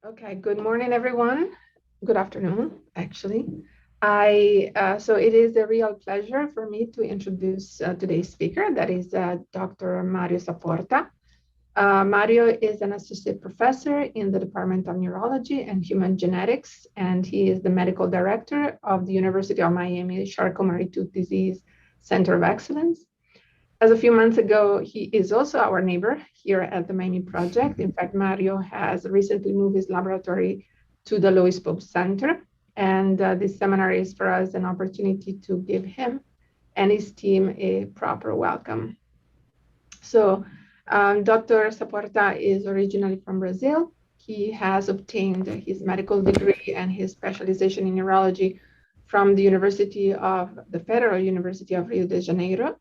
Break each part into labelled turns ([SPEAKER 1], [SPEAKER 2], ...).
[SPEAKER 1] Okay, good morning, everyone. Good afternoon, actually. So it is a real pleasure for me to introduce today's speaker, that is Dr. Mario Saporta. Mario is an associate professor in the Department of Neurology and Human Genetics, and he is the medical director of the University of Miami Charcot-Marie-Tooth Disease Center of Excellence. As a few months ago, he is also our neighbor here at the Miami Project. In fact, Mario has recently moved his laboratory to the Lois Pope Center. And this seminar is for us an opportunity to give him and his team a proper welcome. So Dr. Saporta is originally from Brazil. He has obtained his medical degree and his specialization in neurology from the Federal University of Rio de Janeiro.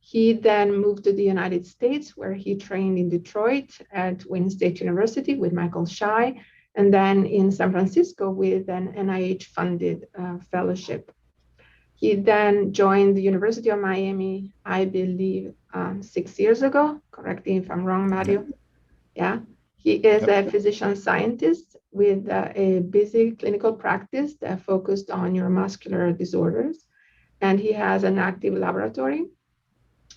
[SPEAKER 1] He then moved to the United States, where he trained in Detroit at Wayne State University with Michael Shai, and then in San Francisco with an NIH-funded fellowship. He then joined the University of Miami, I believe, 6 years ago. Correct me if I'm wrong, Mario. Yeah. He is a physician scientist with a busy clinical practice that focused on neuromuscular disorders. And he has an active laboratory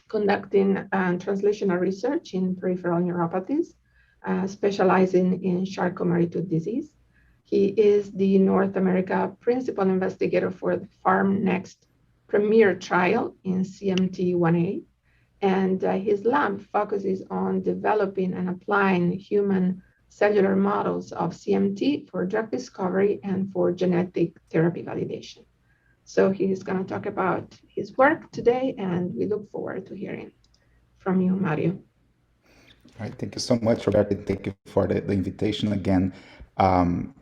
[SPEAKER 1] conducting translational research in peripheral neuropathies, specializing in Charcot-Marie-Tooth disease. He is the North America principal investigator for the PharmNext premier trial in CMT1A, and his lab focuses on developing and applying human cellular models of CMT for drug discovery and for genetic therapy validation. So he's going to talk about his work today, and we look forward to hearing from you, Mario.
[SPEAKER 2] All right, thank you so much, Roberta. Thank you for the invitation again. I'm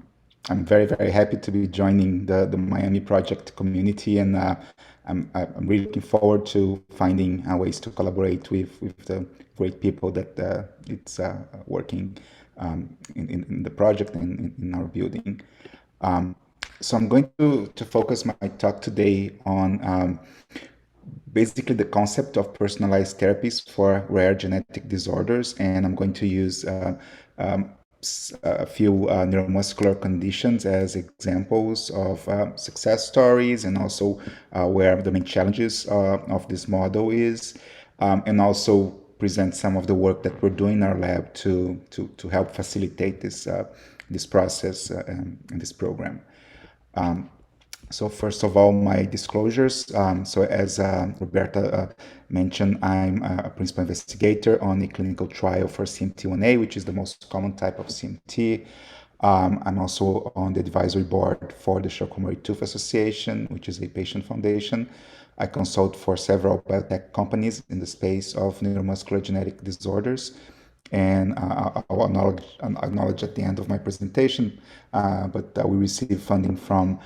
[SPEAKER 2] very, very happy to be joining the Miami Project community, and I'm really looking forward to finding ways to collaborate with the great people that it's working in the project and in our building. So I'm going to focus my talk today on basically the concept of personalized therapies for rare genetic disorders, and I'm going to use a few neuromuscular conditions as examples of success stories, and also where the main challenges of this model is, and also present some of the work that we're doing in our lab to help facilitate this process and this program. So first of all, my disclosures. So as Roberta mentioned, I'm a principal investigator on a clinical trial for CMT1A, which is the most common type of CMT. I'm also on the advisory board for the Charcot-Marie-Tooth Association, which is a patient foundation. I consult for several biotech companies in the space of neuromuscular genetic disorders. And I'll acknowledge at the end of my presentation, but we receive funding from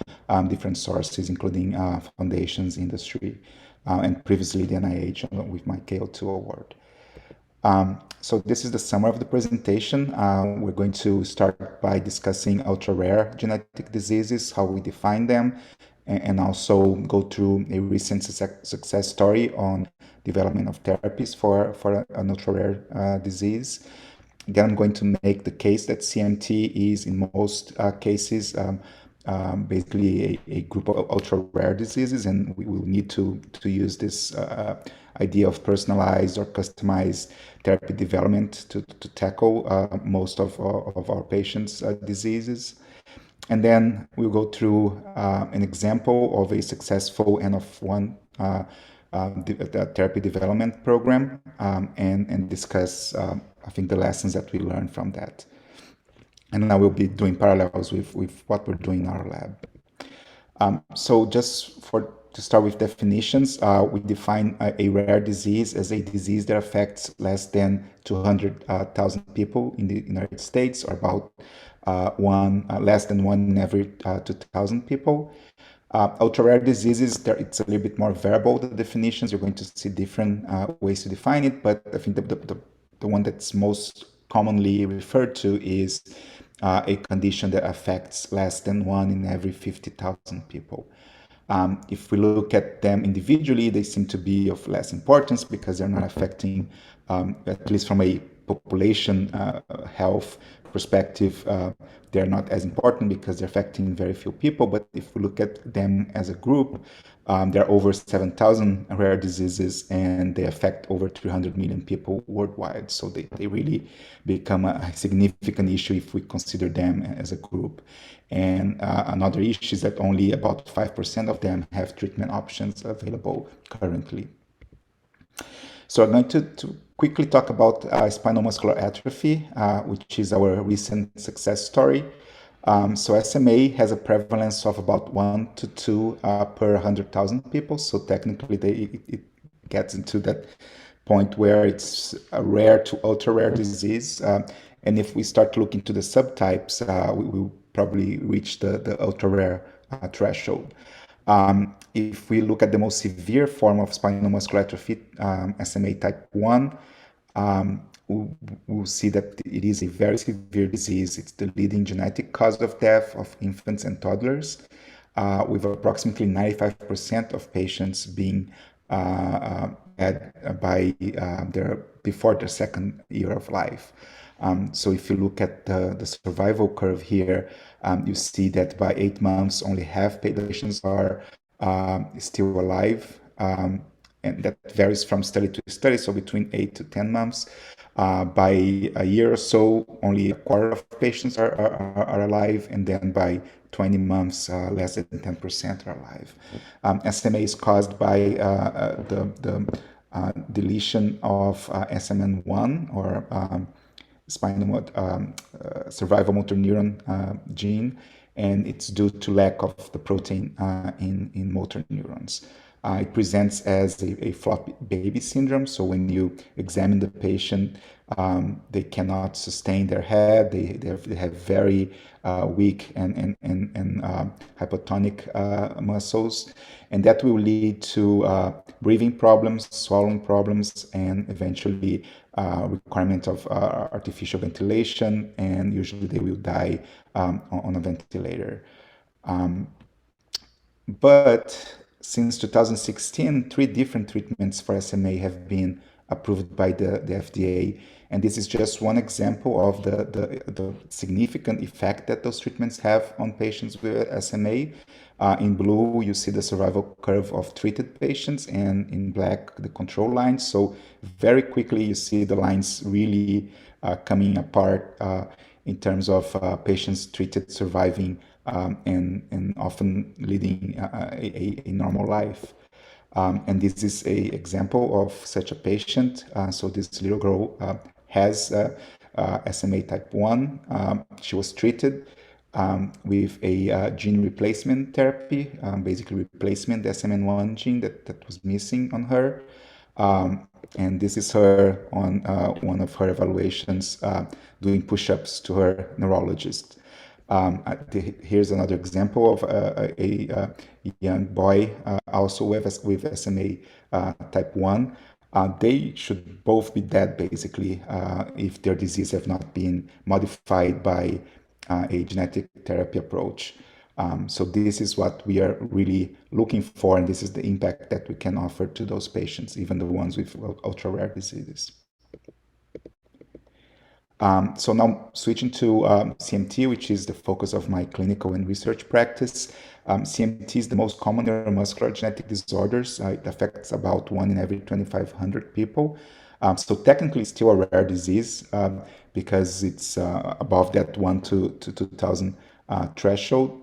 [SPEAKER 2] different sources, including foundations, industry, and previously the NIH with my KO2 award. So this is the summary of the presentation. We're going to start by discussing ultra-rare genetic diseases, how we define them, and also go through a recent success story on development of therapies for an ultra-rare disease. Then I'm going to make the case that CMT is, in most cases, basically a group of ultra-rare diseases, and we will need to use this idea of personalized or customized therapy development to tackle most of our patients' diseases. And then we'll go through an example of a successful N of 1 therapy development program, and discuss, I think, the lessons that we learned from that. And I will be doing parallels with what we're doing in our lab. So just to start with definitions, we define a rare disease as a disease that affects less than 200,000 people in the United States, or about less than one in every 2,000 people. Ultra-rare diseases, it's a little bit more variable, the definitions. You're going to see different ways to define it, but I think the one that's most commonly referred to is a condition that affects less than one in every 50,000 people. If we look at them individually, they seem to be of less importance because they're not affecting, at least from a population health perspective, they're not as important because they're affecting very few people. But if we look at them as a group, there are over 7,000 rare diseases, and they affect over 300 million people worldwide. So they really become a significant issue if we consider them as a group. And another issue is that only about 5% of them have treatment options available currently. So I'm going to quickly talk about spinal muscular atrophy, which is our recent success story. So SMA has a prevalence of about 1 to 2 per 100,000 people. So technically, it gets into that point where it's a rare to ultra rare disease. And if we start to look into the subtypes, we will probably reach the ultra rare threshold. If we look at the most severe form of spinal muscular atrophy, SMA type 1, we'll see that it is a very severe disease. It's the leading genetic cause of death of infants and toddlers, with approximately 95% of patients being had by before their second year of life. So if you look at the survival curve here, you see that by 8 months, only half patients are still alive. And that varies from study to study, so between 8 to 10 months. By a year or so, only a quarter of patients are alive, and then by 20 months, less than 10% are alive. SMA is caused by the deletion of SMN1, or spinal survival motor neuron gene, and it's due to lack of the protein in motor neurons. It presents as a floppy baby syndrome. So when you examine the patient, they cannot sustain their head. They have very weak and hypotonic muscles, and that will lead to breathing problems, swallowing problems, and eventually requirement of artificial ventilation. And usually they will die on a ventilator. But since 2016, 3 different treatments for SMA have been approved by the FDA. And this is just one example of the significant effect that those treatments have on patients with SMA. In blue, you see the survival curve of treated patients, and in black, the control lines. So very quickly, you see the lines really coming apart in terms of patients treated surviving and often leading a normal life. And this is an example of such a patient. So this little girl has SMA type 1. She was treated with a gene replacement therapy, basically replacement the SMN1 gene that was missing on her. And this is her on one of her evaluations doing push-ups to her neurologist. Here's another example of a young boy also with SMA type 1. They should both be dead, basically, if their disease have not been modified by a genetic therapy approach. So this is what we are really looking for, and this is the impact that we can offer to those patients, even the ones with ultra-rare diseases. So now switching to CMT, which is the focus of my clinical and research practice. CMT is the most common neuromuscular genetic disorders. It affects about 1 in every 2,500 people. So technically it's still a rare disease because it's above that 1 to 2,000 threshold.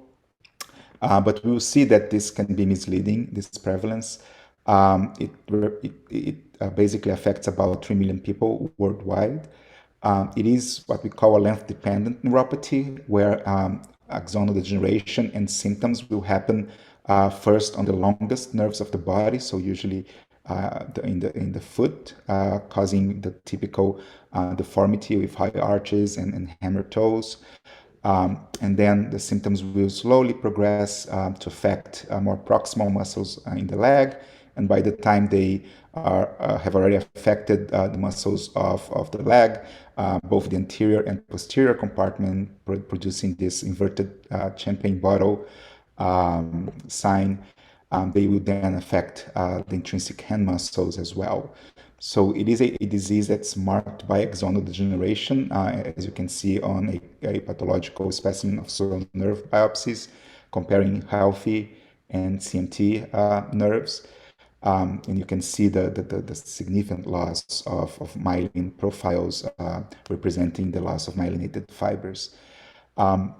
[SPEAKER 2] But we will see that this can be misleading, this prevalence. It basically affects about 3 million people worldwide. It is what we call a length-dependent neuropathy, where axonal degeneration and symptoms will happen first on the longest nerves of the body, so usually in the foot, causing the typical deformity with high arches and hammer toes. And then the symptoms will slowly progress to affect more proximal muscles in the leg. And by the time they have already affected the muscles of the leg, both the anterior and posterior compartment, producing this inverted champagne bottle sign, they will then affect the intrinsic hand muscles as well. So it is a disease that's marked by axonal degeneration, as you can see on a pathological specimen of sural nerve biopsies, comparing healthy and CMT nerves. And you can see the significant loss of myelin profiles representing the loss of myelinated fibers. Um,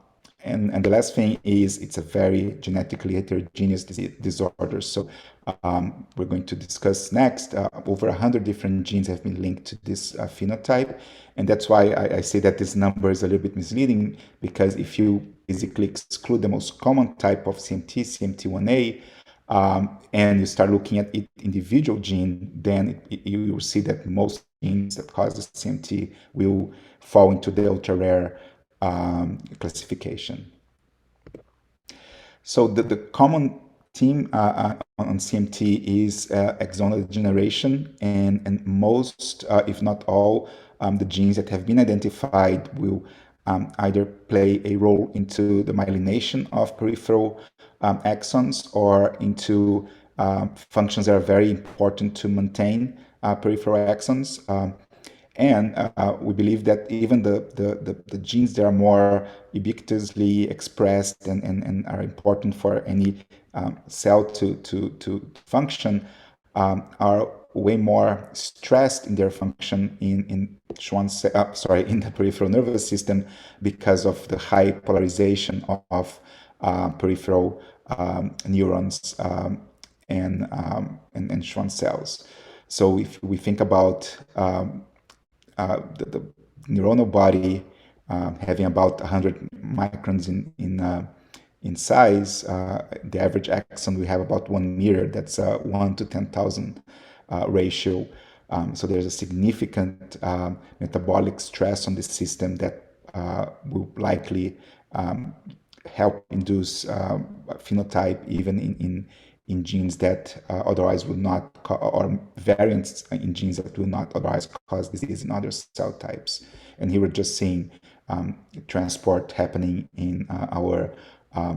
[SPEAKER 2] and the last thing is it's a very genetically heterogeneous disorder. So we're going to discuss next. Over 100 different genes have been linked to this phenotype. And that's why I say that this number is a little bit misleading, because if you basically exclude the most common type of CMT, CMT1A, and you start looking at each individual gene, then you will see that most genes that cause the CMT will fall into the ultra rare classification. So the common theme on CMT is axonal degeneration, and most, if not all, the genes that have been identified will either play a role into the myelination of peripheral axons or into functions that are very important to maintain peripheral axons. And we believe that even the genes that are more ubiquitously expressed and are important for any cell to function are way more stressed in their function in the peripheral nervous system, because of the high polarization of peripheral neurons and Schwann cells. So if we think about the neuronal body having about 100 microns in size, the average axon we have about 1 meter. That's a 1 to 10,000 ratio. So there's a significant metabolic stress on the system that will likely help induce phenotype even in genes that otherwise would not, or variants in genes that will not otherwise cause disease in other cell types. And here we're just seeing transport happening in our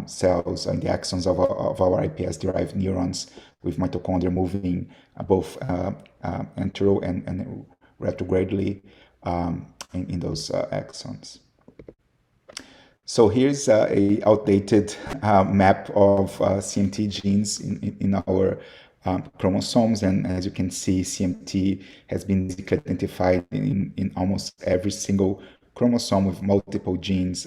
[SPEAKER 2] cells, in the axons of our iPS-derived neurons, with mitochondria moving both antero and retrogradely in those axons. So here's a outdated map of CMT genes in our chromosomes, and as you can see, CMT has been identified in almost every single chromosome, with multiple genes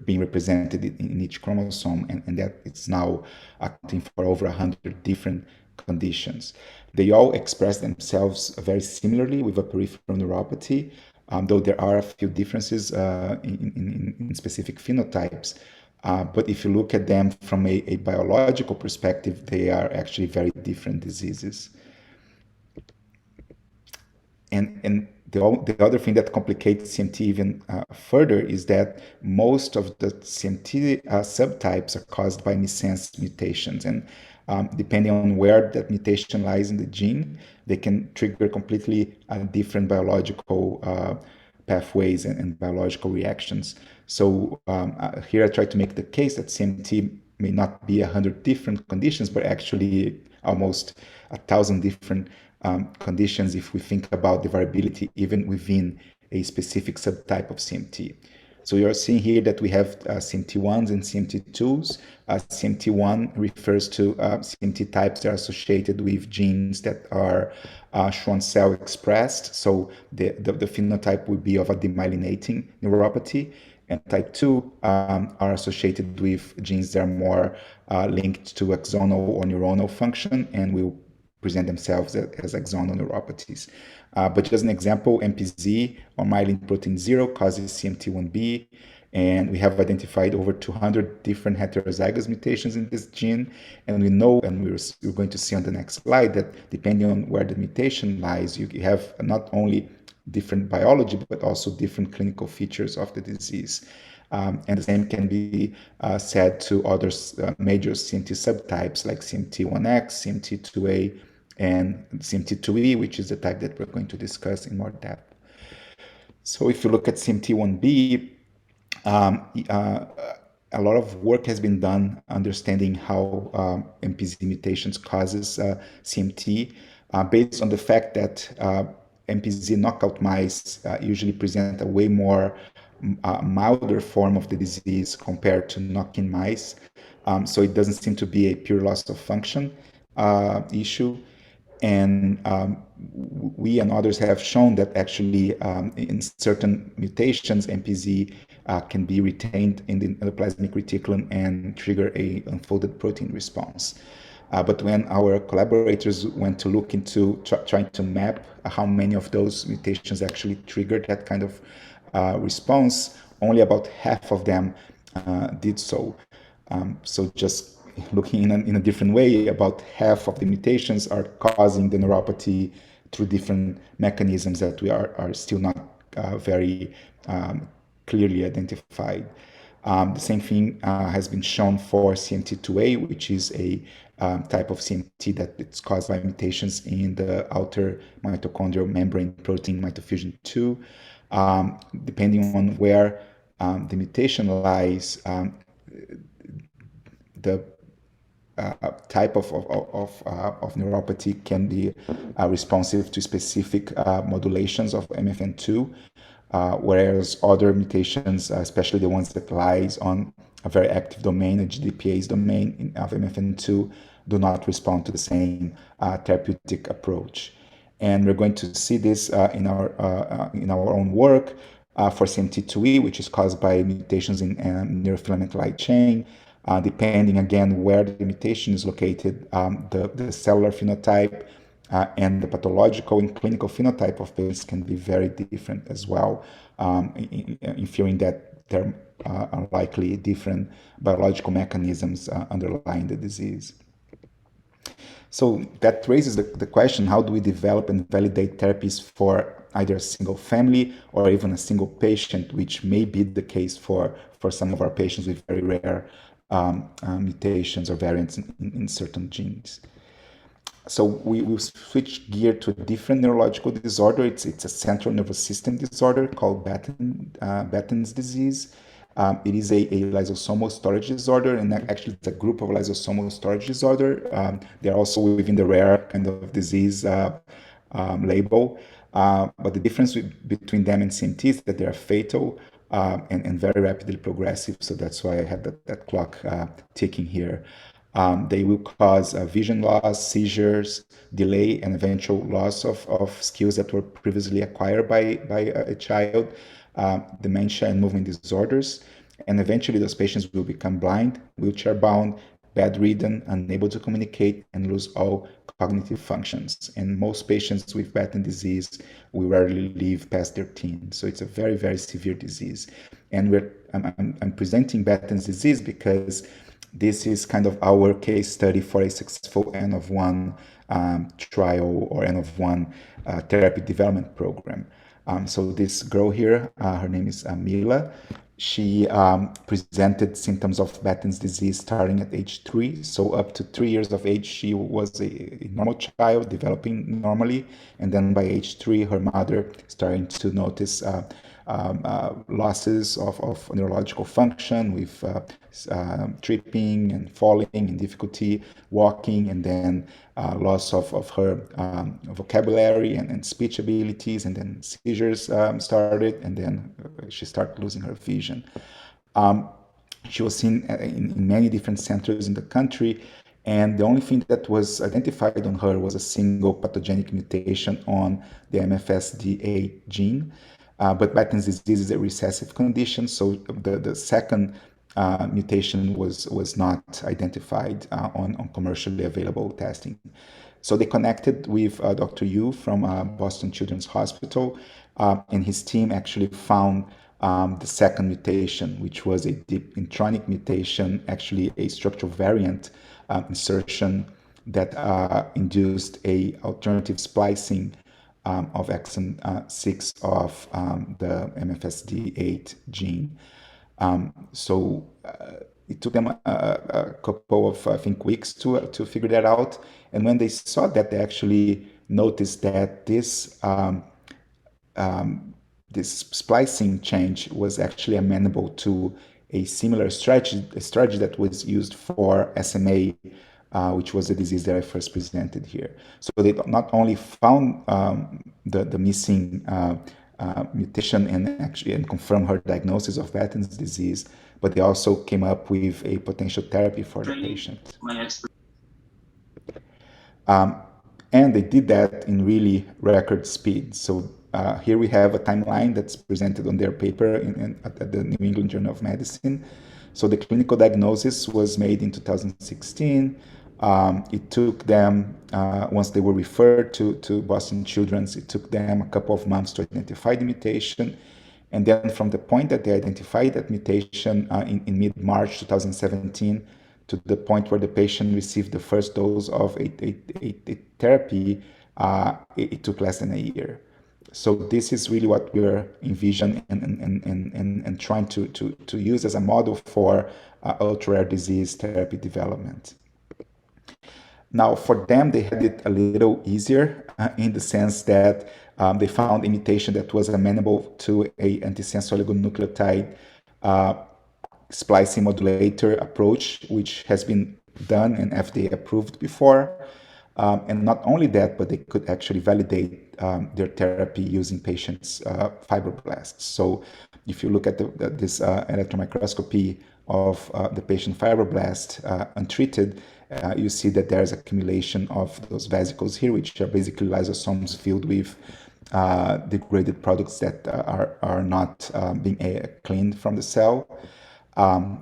[SPEAKER 2] being represented in each chromosome, and that it's now accounting for over 100 different conditions. They all express themselves very similarly with a peripheral neuropathy, though there are a few differences in specific phenotypes. But if you look at them from a biological perspective, they are actually very different diseases. And the other thing that complicates CMT even further is that most of the CMT subtypes are caused by missense mutations. And depending on where that mutation lies in the gene, they can trigger completely different biological pathways and biological reactions. So here I try to make the case that CMT may not be 100 different conditions, but actually almost 1,000 different conditions if we think about the variability even within a specific subtype of CMT. So you're seeing here that we have CMT1s and CMT2s. CMT1 refers to CMT types that are associated with genes that are Schwann cell expressed. So the phenotype would be of a demyelinating neuropathy. And type 2 are associated with genes that are more linked to axonal or neuronal function and will present themselves as axonal neuropathies. But just an example, MPZ, or myelin protein 0, causes CMT1B, and we have identified over 200 different heterozygous mutations in this gene. And we know, and we're going to see on the next slide, that depending on where the mutation lies, you have not only different biology, but also different clinical features of the disease. And the same can be said to other major CMT subtypes like CMT1X, CMT2A, and CMT2E, which is the type that we're going to discuss in more depth. So if you look at CMT1B, a lot of work has been done understanding how MPZ mutations causes CMT. based on the fact that MPZ knockout mice usually present a way more milder form of the disease compared to knock-in mice. So it doesn't seem to be a pure loss of function issue. And we and others have shown that actually in certain mutations, MPZ can be retained in the endoplasmic reticulum and trigger a unfolded protein response. But when our collaborators went to look into trying to map how many of those mutations actually triggered that kind of response, only about half of them did so. So just looking in a different way, about half of the mutations are causing the neuropathy through different mechanisms that we are still not very clearly identified. The same thing has been shown for CMT2A, which is a type of CMT that it's caused by mutations in the outer mitochondrial membrane protein mitofushin 2. Depending on where the mutation lies, the type of neuropathy can be responsive to specific modulations of MFN2, whereas other mutations, especially the ones that lies on a very active domain, a GDPase domain of MFN2, do not respond to the same therapeutic approach. And we're going to see this in our own work for CMT2E, which is caused by mutations in neurofilament light chain. Depending again where the mutation is located, the cellular phenotype and the pathological and clinical phenotype of patients can be very different as well, inferring that there are likely different biological mechanisms underlying the disease. So that raises the question, how do we develop and validate therapies for either a single family or even a single patient, which may be the case for some of our patients with very rare mutations or variants in certain genes. So we will switch gear to a different neurological disorder. It's a central nervous system disorder called Batten's disease. It is a lysosomal storage disorder, and actually it's a group of lysosomal storage disorder. They're also within the rare kind of disease label. But the difference between them and CMT is that they are fatal and very rapidly progressive. So that's why I have that clock ticking here. They will cause vision loss, seizures, delay, and eventual loss of skills that were previously acquired by a child, dementia and movement disorders. And eventually those patients will become blind, wheelchair-bound, bedridden, unable to communicate, and lose all cognitive functions. And most patients with Batten disease will rarely live past their teens. So it's a very, very severe disease. And I'm presenting Batten's disease because this is kind of our case study for a successful N of 1 trial or N of 1 therapy development program. So this girl here, her name is Mila. She presented symptoms of Batten's disease starting at age 3. So up to 3 years of age, she was a normal child, developing normally. And then by age 3, her mother starting to notice losses of neurological function with tripping and falling and difficulty walking, and then loss of her vocabulary and speech abilities, and then seizures started, and then she started losing her vision. She was seen in many different centers in the country, and the only thing that was identified on her was a single pathogenic mutation on the MFSD8 gene. But Batten's disease is a recessive condition, so the second mutation was not identified on commercially available testing. So they connected with Dr. Yu from Boston Children's Hospital, and his team actually found the second mutation, which was a deep intronic mutation, actually a structural variant insertion that induced a alternative splicing of exon 6 of the MFSD8 gene. So it took them a couple of, I think, weeks to figure that out. And when they saw that, they actually noticed that this splicing change was actually amenable to a similar strategy that was used for SMA which was the disease that I first presented here. So they not only found the missing mutation and confirmed her diagnosis of Batten's disease, but they also came up with a potential therapy for the patient. And they did that in really record speed. So here we have a timeline that's presented on their paper at the New England Journal of Medicine. So the clinical diagnosis was made in 2016. It took them, once they were referred to Boston Children's, it took them a couple of months to identify the mutation. And then from the point that they identified that mutation in mid-March 2017 to the point where the patient received the first dose of a therapy, it took less than a year. So this is really what we're envisioning and trying to use as a model for ultra-rare disease therapy development. Now, for them, they had it a little easier in the sense that they found a mutation that was amenable to a antisense oligonucleotide splicing modulator approach, which has been done and FDA approved before. And not only that, but they could actually validate their therapy using patients' fibroblasts. So if you look at this electron microscopy of the patient fibroblast untreated, you see that there's accumulation of those vesicles here, which are basically lysosomes filled with degraded products that are not being cleaned from the cell.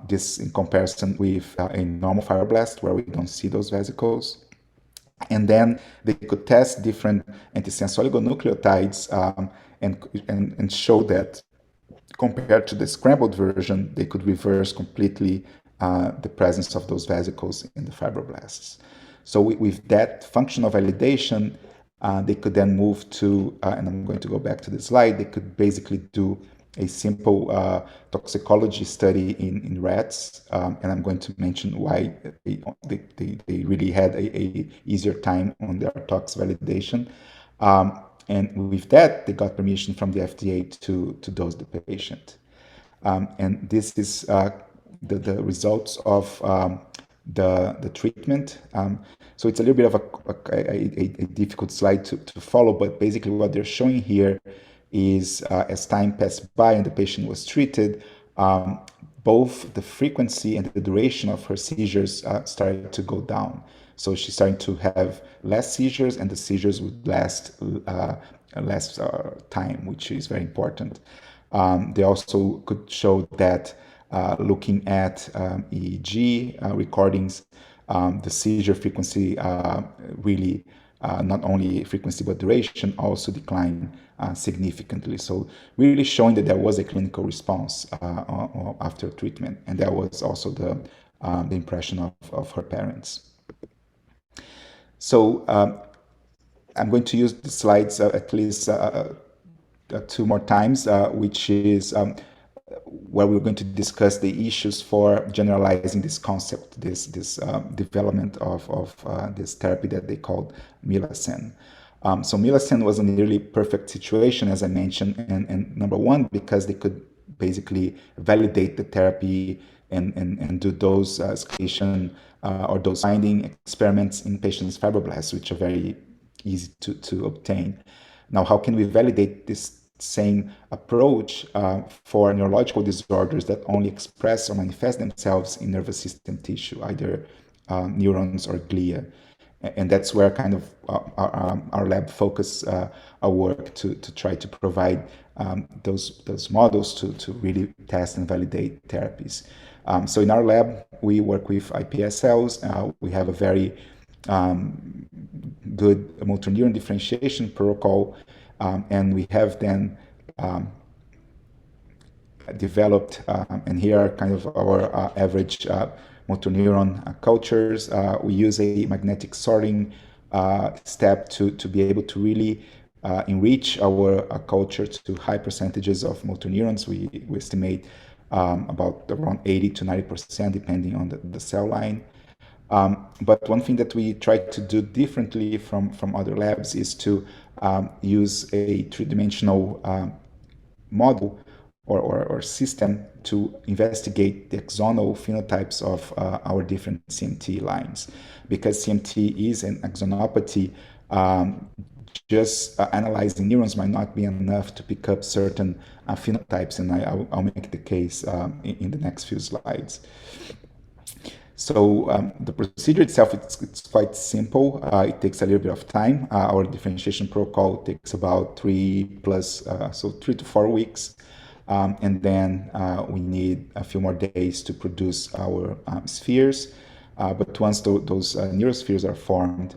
[SPEAKER 2] This in comparison with a normal fibroblast where we don't see those vesicles. And then they could test different antisense oligonucleotides and show that compared to the scrambled version, they could reverse completely the presence of those vesicles in the fibroblasts. So with that functional validation, they could then move to, and I'm going to go back to the slide, they could basically do a simple toxicology study in rats, and I'm going to mention why they really had a easier time on their tox validation. And with that, they got permission from the FDA to dose the patient. And this is the results of the treatment. So it's a little bit of a difficult slide to follow, but basically what they're showing here is as time passed by and the patient was treated, both the frequency and the duration of her seizures started to go down. So she's starting to have less seizures, and the seizures would last less time, which is very important. They also could show that looking at EEG recordings, the seizure frequency really, not only frequency but duration, also declined significantly. So really showing that there was a clinical response after treatment, and that was also the impression of her parents. So I'm going to use the slides at least 2 more times, which is where we're going to discuss the issues for generalizing this concept, this development of this therapy that they called Milacen. So Milacen was a nearly perfect situation, as I mentioned, and number one, because they could basically validate the therapy and do dose escalation or dose finding experiments in patients' fibroblasts, which are very easy to obtain. Now, how can we validate this same approach for neurological disorders that only express or manifest themselves in nervous system tissue, either neurons or glia? And that's where kind of our lab focus our work to try to provide those models to really test and validate therapies. So in our lab, we work with iPS cells. We have a very good motor neuron differentiation protocol, and we have then developed, and here are kind of our average motor neuron cultures. We use a magnetic sorting step to be able to really enrich our culture to high percentages of motor neurons. We estimate about around 80 to 90%, depending on the cell line. But one thing that we try to do differently from other labs is to use a 3-dimensional model or system to investigate the axonal phenotypes of our different CMT lines. Because CMT is an axonopathy, just analyzing neurons might not be enough to pick up certain phenotypes, and I'll make the case in the next few slides. So the procedure itself, it's quite simple. It takes a little bit of time. Our differentiation protocol takes about 3 to 4 weeks. And then we need a few more days to produce our spheres. But once those neurospheres are formed,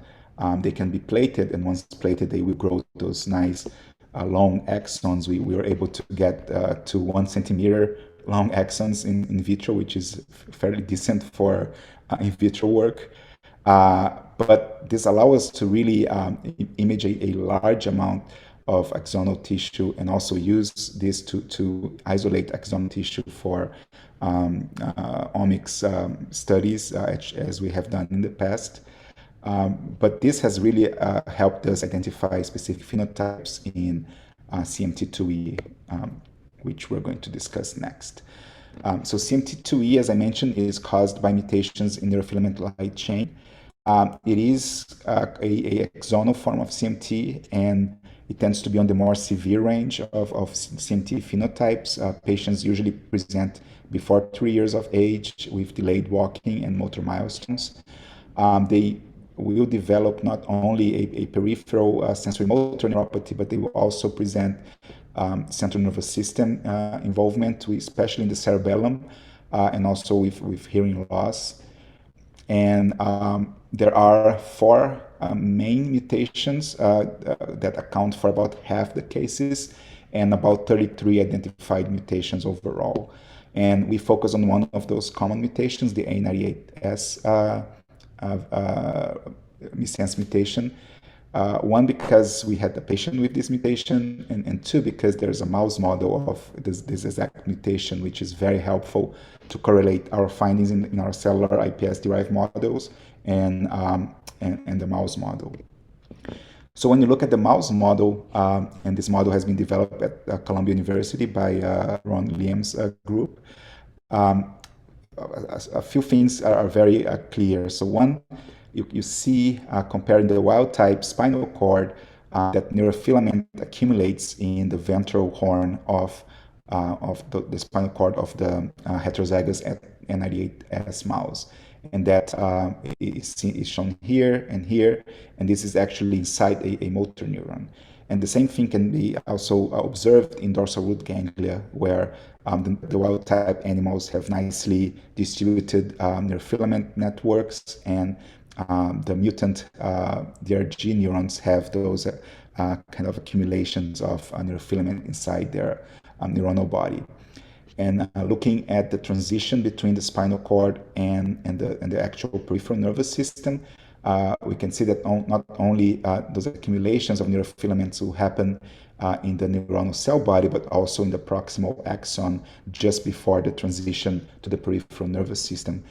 [SPEAKER 2] they can be plated, and once plated, they will grow those nice long axons. We were able to get to 1 centimeter long axons in vitro, which is fairly decent for in vitro work. But this allows us to really image a large amount of axonal tissue, and also use this to isolate axonal tissue for omics studies, as we have done in the past. But this has really helped us identify specific phenotypes in CMT2E, which we're going to discuss next. So CMT2E, as I mentioned, is caused by mutations in neurofilament light chain. It is a axonal form of CMT, and it tends to be on the more severe range of CMT phenotypes. Patients usually present before 3 years of age with delayed walking and motor milestones. They will develop not only a peripheral sensory motor neuropathy, but they will also present central nervous system involvement, especially in the cerebellum, and also with hearing loss. And there are 4 main mutations that account for about half the cases, and about 33 identified mutations overall. And we focus on one of those common mutations, the A98S missense mutation. 1, because we had a patient with this mutation, and 2, because there's a mouse model of this exact mutation, which is very helpful to correlate our findings in our cellular iPS-derived models and the mouse model. So when you look at the mouse model, and this model has been developed at Columbia University by Ron Liam's group, a few things are very clear. So one, you see comparing the wild type spinal cord, that neurofilament accumulates in the ventral horn of the spinal cord of the heterozygous N98S mouse. And that is shown here, and this is actually inside a motor neuron. And the same thing can be also observed in dorsal root ganglia, where the wild type animals have nicely distributed neurofilament networks, and the mutant DRG neurons have those kind of accumulations of neurofilament inside their neuronal body. And looking at the transition between the spinal cord and the actual peripheral nervous system, we can see that not only those accumulations of neurofilaments will happen in the neuronal cell body, but also in the proximal axon just before the transition to the peripheral nervous system,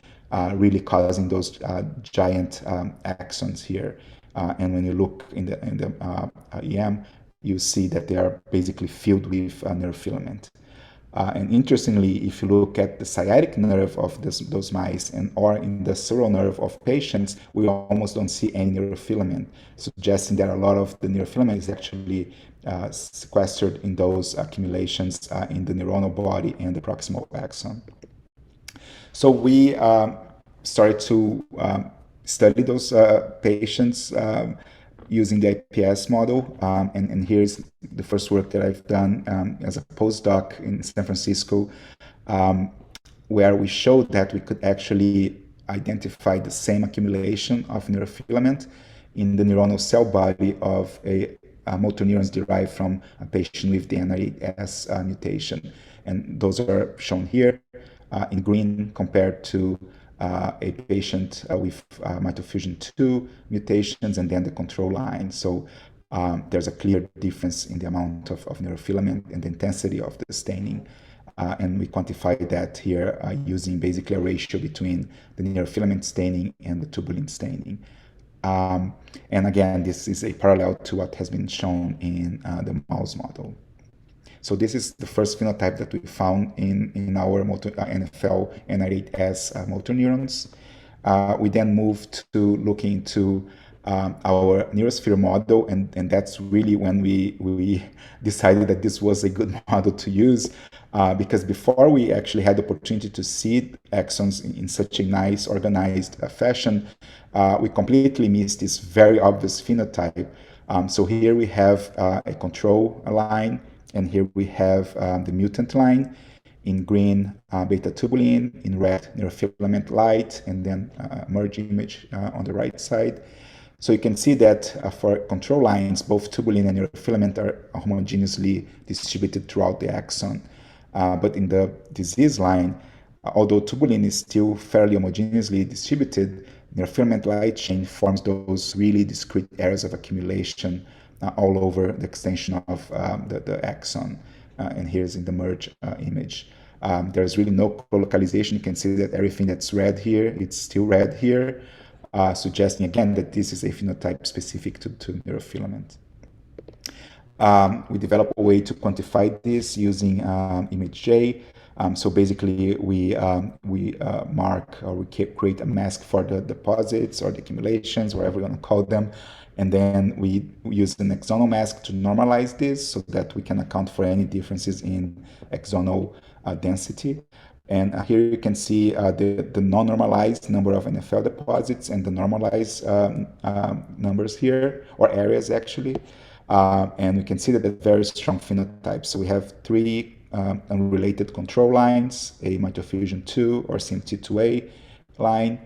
[SPEAKER 2] really causing those giant axons here. And when you look in the EM, you see that they are basically filled with neurofilament. And interestingly, if you look at the sciatic nerve of those mice or in the sural nerve of patients, we almost don't see any neurofilament, suggesting that a lot of the neurofilament is actually sequestered in those accumulations in the neuronal body and the proximal axon. So we started to study those patients using the IPS model, and here's the first work that I've done as a postdoc in San Francisco, where we showed that we could actually identify the same accumulation of neurofilament in the neuronal cell body of a motor neurons derived from a patient with the N98S mutation. And those are shown here in green compared to a patient with mitofusion 2 mutations, and then the control line. So there's a clear difference in the amount of neurofilament and the intensity of the staining. And we quantify that here using basically a ratio between the neurofilament staining and the tubulin staining. And again, this is a parallel to what has been shown in the mouse model. So this is the first phenotype that we found in our NFL N98S motor neurons. We then moved to looking into our neurosphere model, and that's really when we decided that this was a good model to use, because before we actually had the opportunity to see axons in such a nice, organized fashion, we completely missed this very obvious phenotype. So here we have a control line, and here we have the mutant line. In green, beta tubulin, in red, neurofilament light, and then merge image on the right side. So you can see that for control lines, both tubulin and neurofilament are homogeneously distributed throughout the axon. But in the disease line, although tubulin is still fairly homogeneously distributed, neurofilament light chain forms those really discrete areas of accumulation all over the extension of the axon. And here's in the merge image. There's really no colocalization. You can see that everything that's red here, it's still red here, suggesting again that this is a phenotype specific to neurofilament. We developed a way to quantify this using image J. So basically, we mark or we create a mask for the deposits or the accumulations, whatever you want to call them, and then we use an axonal mask to normalize this so that we can account for any differences in axonal density. And here you can see the non-normalized number of NFL deposits and the normalized numbers here, or areas actually. And we can see that they're very strong phenotypes. So we have three unrelated control lines, a mitofusion 2 or CMT2A line,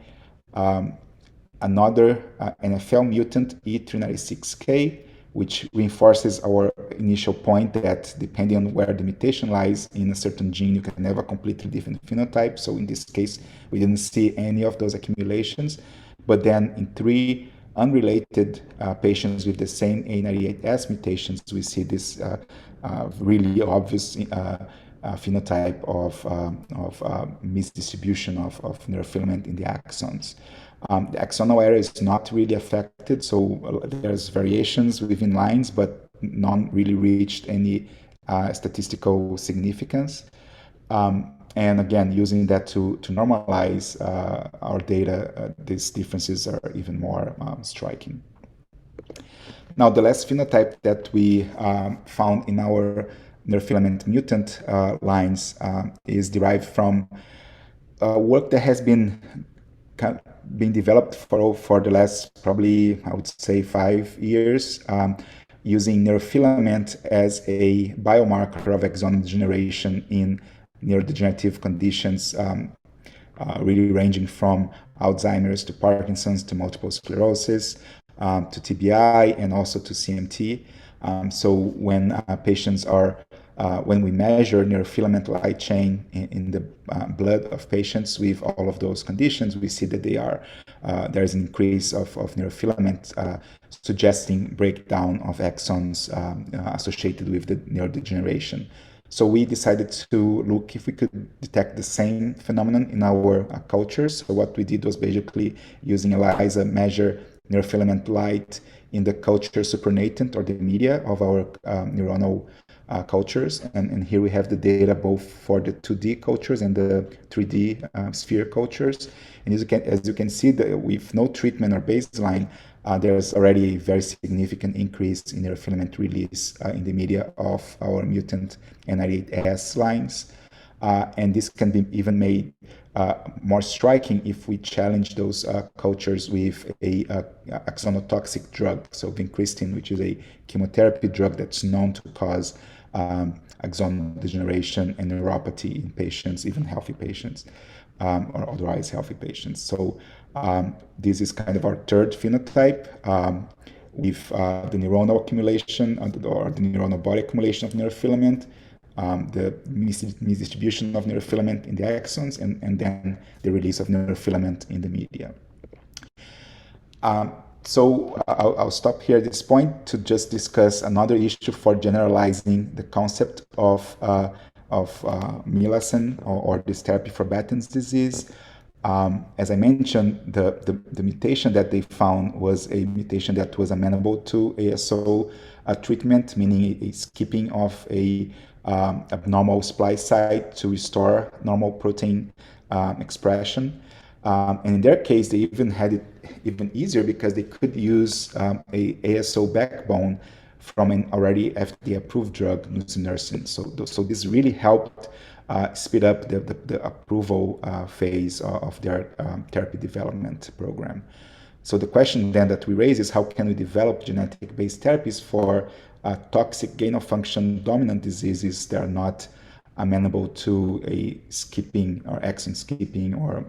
[SPEAKER 2] another NFL mutant E396K, which reinforces our initial point that depending on where the mutation lies in a certain gene, you can have a completely different phenotype. So in this case, we didn't see any of those accumulations. But then in three unrelated patients with the same A98S mutations, we see this really obvious phenotype of misdistribution of neurofilament in the axons. The axonal area is not really affected, so there's variations within lines, but none really reached any statistical significance. And again, using that to normalize our data, these differences are even more striking. Now, the last phenotype that we found in our neurofilament mutant lines is derived from work that has been developed for the last probably, I would say, 5 years, using neurofilament as a biomarker of axonal degeneration in neurodegenerative conditions, really ranging from Alzheimer's to Parkinson's to multiple sclerosis, to TBI, and also to CMT. So when patients are when we measure neurofilament light chain in the blood of patients with all of those conditions, we see that there is an increase of neurofilament, suggesting breakdown of axons associated with the neurodegeneration. So we decided to look if we could detect the same phenomenon in our cultures. So what we did was basically using ELISA measure neurofilament light in the culture supernatant or the media of our neuronal cultures, and here we have the data both for the 2D cultures and the 3D sphere cultures. And as you can see, with no treatment or baseline, there's already a very significant increase in neurofilament release in the media of our mutant N98S lines. And this can be even made more striking if we challenge those cultures with a axonotoxic drug, so vincristine, which is a chemotherapy drug that's known to cause axonal degeneration and neuropathy in patients, even healthy patients, or otherwise healthy patients. So this is kind of our third phenotype with the neuronal accumulation or the neuronal body accumulation of neurofilament, the misdistribution of neurofilament in the axons, and then the release of neurofilament in the media. So I'll stop here at this point to just discuss another issue for generalizing the concept of Milasen or this therapy for Batten's disease. As I mentioned, the mutation that they found was a mutation that was amenable to ASO treatment, meaning a skipping of a abnormal splice site to restore normal protein expression. And in their case, they even had it even easier because they could use a ASO backbone from an already FDA-approved drug, nusinersen. So this really helped speed up the approval phase of their therapy development program. So the question then that we raise is how can we develop genetic-based therapies for toxic gain-of-function dominant diseases that are not amenable to a skipping or exon skipping or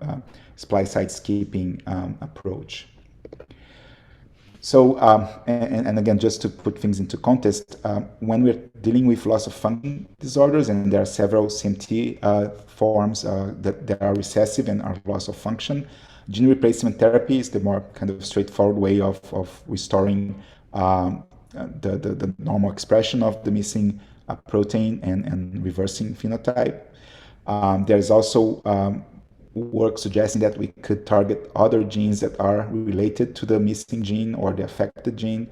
[SPEAKER 2] splice site skipping approach. So, and again, just to put things into context, when we're dealing with loss of function disorders, and there are several CMT forms that are recessive and are loss of function, gene replacement therapy is the more kind of straightforward way of restoring the normal expression of the missing protein and reversing phenotype. There's also work suggesting that we could target other genes that are related to the missing gene or the affected gene,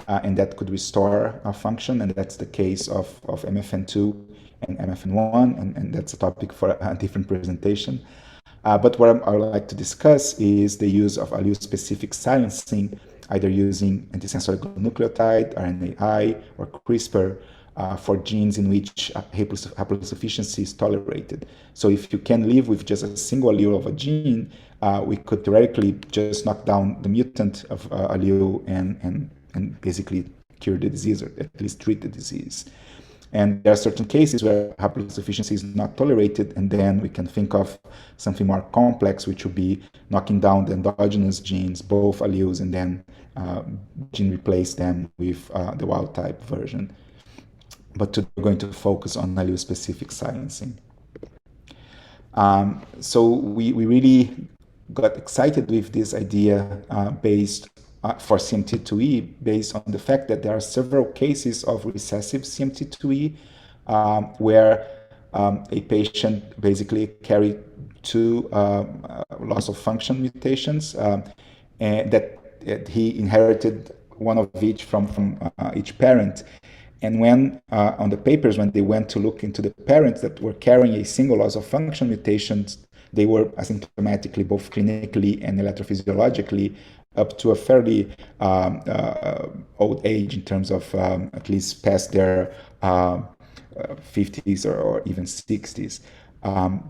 [SPEAKER 2] and that could restore function, and that's the case of MFN2 and MFN1, and that's a topic for a different presentation. But what I would like to discuss is the use of allele-specific silencing, either using antisense oligonucleotide, RNAi, or CRISPR, for genes in which haploinsufficiency is tolerated. So if you can live with just a single allele of a gene, we could theoretically just knock down the mutant of allele and basically cure the disease, or at least treat the disease. And there are certain cases where haploinsufficiency is not tolerated, and then we can think of something more complex, which would be knocking down the endogenous genes, both alleles, and then gene replace them with the wild type version. But today we're going to focus on allele-specific silencing. So we really got excited with this idea based for CMT2E, based on the fact that there are several cases of recessive CMT2E where a patient basically carried two loss of function mutations, and that he inherited one of each from each parent. And when on the papers, when they went to look into the parents that were carrying a single loss of function mutations, they were asymptomatically, both clinically and electrophysiologically, up to a fairly old age in terms of at least past their 50s or even 60s.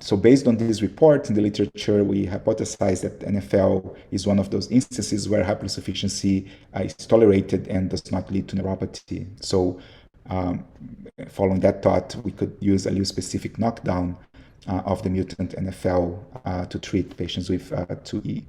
[SPEAKER 2] So based on these reports in the literature, we hypothesized that NFL is one of those instances where haploinsufficiency is tolerated and does not lead to neuropathy. So following that thought, we could use allele-specific knockdown of the mutant NFL to treat patients with 2E.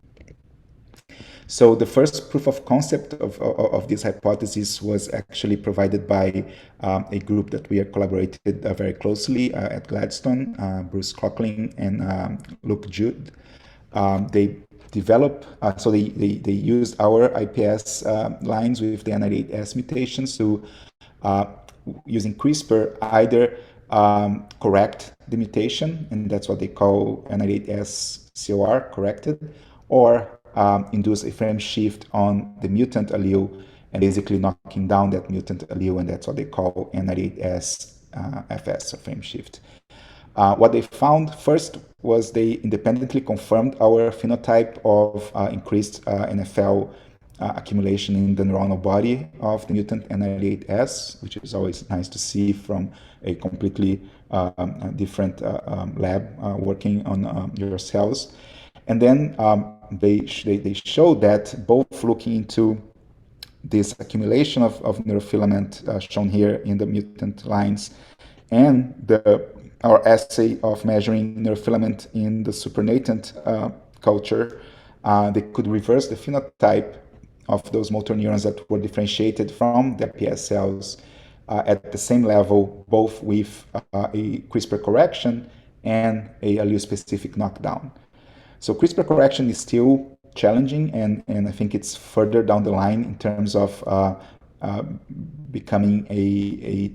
[SPEAKER 2] So the first proof of concept of this hypothesis was actually provided by a group that we have collaborated very closely at Gladstone, Bruce Coughlin and Luke Jude. They developed, so they used our IPS lines with the N98S mutations to, using CRISPR, either correct the mutation, and that's what they call N98S COR, corrected, or induce a frame shift on the mutant allele and basically knocking down that mutant allele, and that's what they call N98S FS, or frame shift. What they found first was they independently confirmed our phenotype of increased NFL accumulation in the neuronal body of the mutant N98S, which is always nice to see from a completely different lab working on your cells. And then they showed that both looking into this accumulation of neurofilament shown here in the mutant lines, and our assay of measuring neurofilament in the supernatant culture, they could reverse the phenotype of those motor neurons that were differentiated from the PS cells at the same level, both with a CRISPR correction and a allele-specific knockdown. So CRISPR correction is still challenging, and I think it's further down the line in terms of becoming a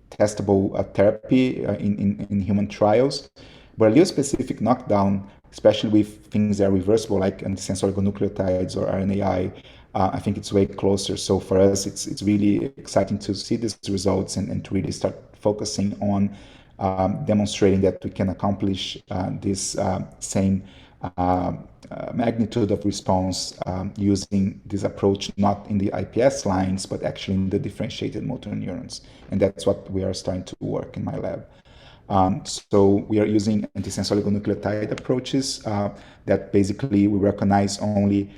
[SPEAKER 2] testable therapy in human trials. But allele-specific knockdown especially with things that are reversible, like antisense oligonucleotides or RNAi. I think it's way closer. So for us, it's really exciting to see these results and to really start focusing on demonstrating that we can accomplish this same magnitude of response using this approach not in the IPS lines, but actually in the differentiated motor neurons. And that's what we are starting to work in my lab. So we are using antisense oligonucleotide approaches that basically we recognize only